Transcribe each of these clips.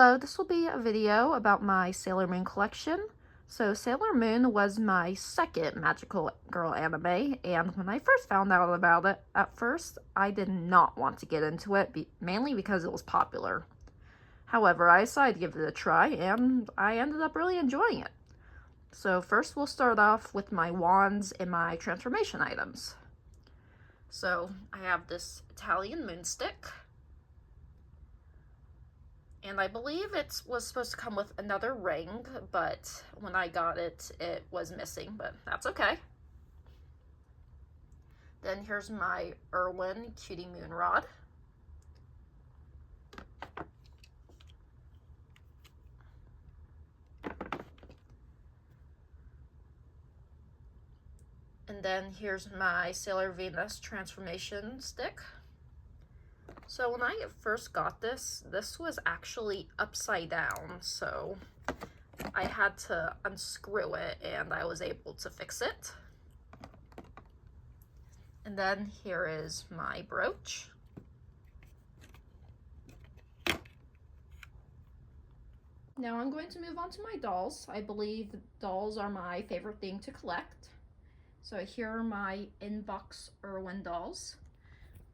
Hello, this will be a video about my Sailor Moon collection. So Sailor Moon was my second magical girl anime, and when I first found out about it, at first I did not want to get into it, mainly because it was popular. However, I decided to give it a try, and I ended up really enjoying it. So first we'll start off with my wands and my transformation items. So I have this Italian moon stick. And I believe it was supposed to come with another ring, but when I got it, it was missing, but that's okay. Then here's my Erwin Cutie Moon Rod. And then here's my Sailor Venus transformation stick. So when I first got this was actually upside down, so I had to unscrew it and I was able to fix it. And then here is my brooch. Now I'm going to move on to my dolls. I believe dolls are my favorite thing to collect. So here are my inbox Erwin dolls.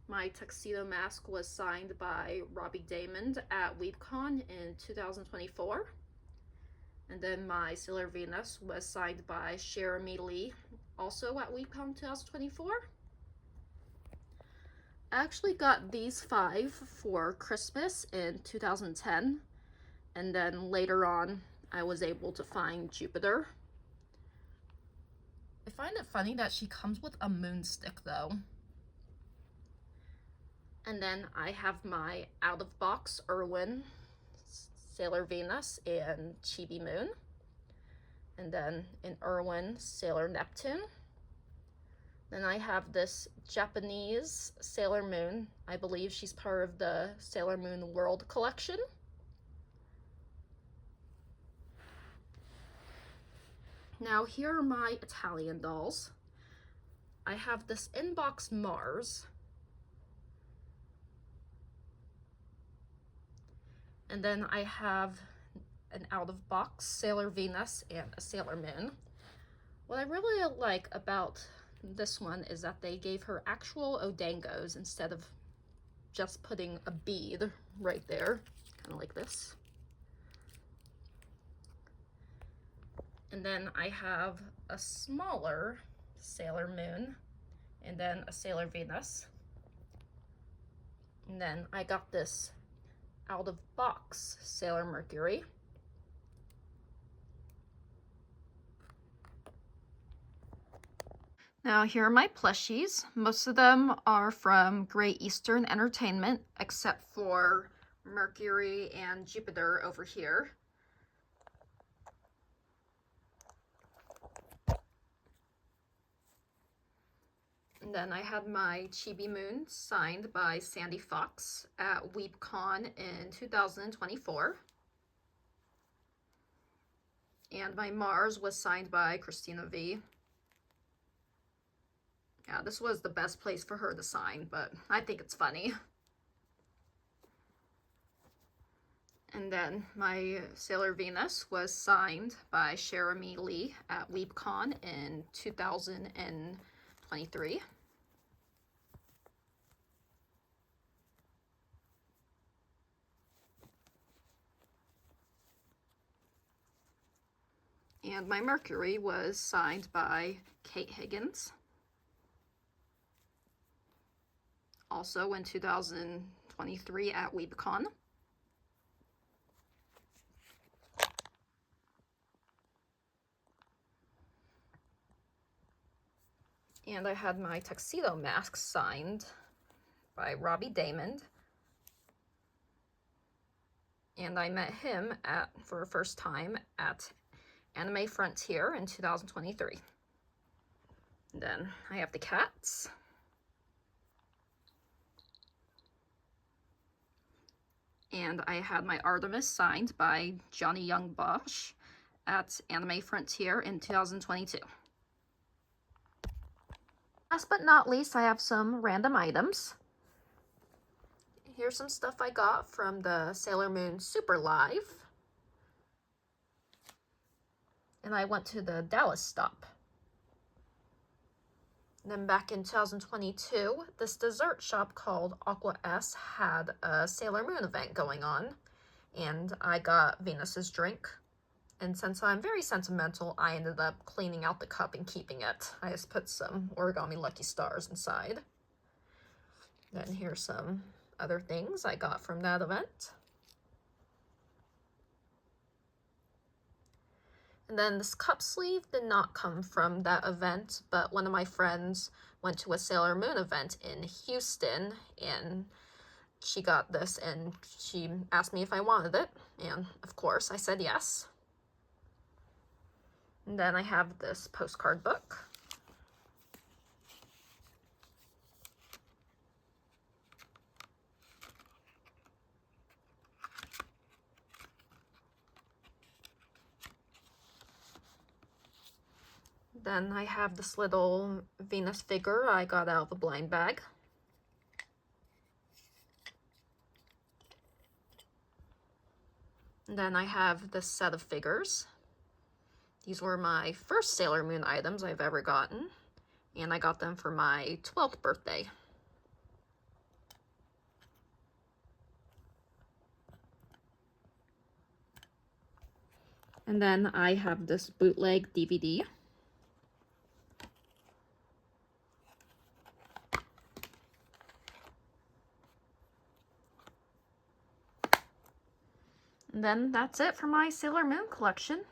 My tuxedo mask was signed by Robbie Damon at WeebCon in 2024. And then my Sailor Venus was signed by Jeremy Lee, also at WeebCon 2024. I actually got these 5 for Christmas in 2010. And then later on, I was able to find Jupiter. I find it funny that she comes with a moon stick though. And then I have my out-of-box Erwin, Sailor Venus, and Chibi Moon. And then in Erwin, Sailor Neptune. Then I have this Japanese Sailor Moon. I believe she's part of the Sailor Moon World collection. Now here are my Italian dolls. I have this inbox Mars. And then I have an out-of-box Sailor Venus and a Sailor Moon. What I really like about this one is that they gave her actual odangos instead of just putting a bead right there, kind of like this. And then I have a smaller Sailor Moon and then a Sailor Venus. And then I got this out-of-box Sailor Mercury. Now here are my plushies. Most of them are from Great Eastern Entertainment, except for Mercury and Jupiter over here. And then I had my Chibi Moon signed by Sandy Fox at WeebCon in 2024. And my Mars was signed by Christina V. Yeah, this was the best place for her to sign, but I think it's funny. And then my Sailor Venus was signed by Jeremy Lee at WeebCon in 2023. And my Mercury was signed by Kate Higgins, also in 2023 at WeebCon. And I had my tuxedo mask signed by Robbie Damon. And I met him for the first time at Anime Frontier in 2023. And then I have the cats. And I had my Artemis signed by Johnny Young Bosch at Anime Frontier in 2022. Last but not least, I have some random items. here's some stuff I got from the Sailor Moon Super Live. And I went to the Dallas stop. And then back in 2022, this dessert shop called Aqua S had a Sailor Moon event going on, and I got Venus's drink. And since I'm very sentimental, I ended up cleaning out the cup and keeping it. I just put some origami lucky stars inside. Then here's some other things I got from that event. And then this cup sleeve did not come from that event, but one of my friends went to a Sailor Moon event in Houston, and she got this, and she asked me if I wanted it, and of course I said yes. And then I have this postcard book. Then I have this little Venus figure I got out of a blind bag. And then I have this set of figures. These were my first Sailor Moon items I've ever gotten, and I got them for my 12th birthday. And then I have this bootleg DVD. And then that's it for my Sailor Moon collection.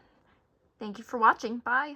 Thank you for watching. Bye.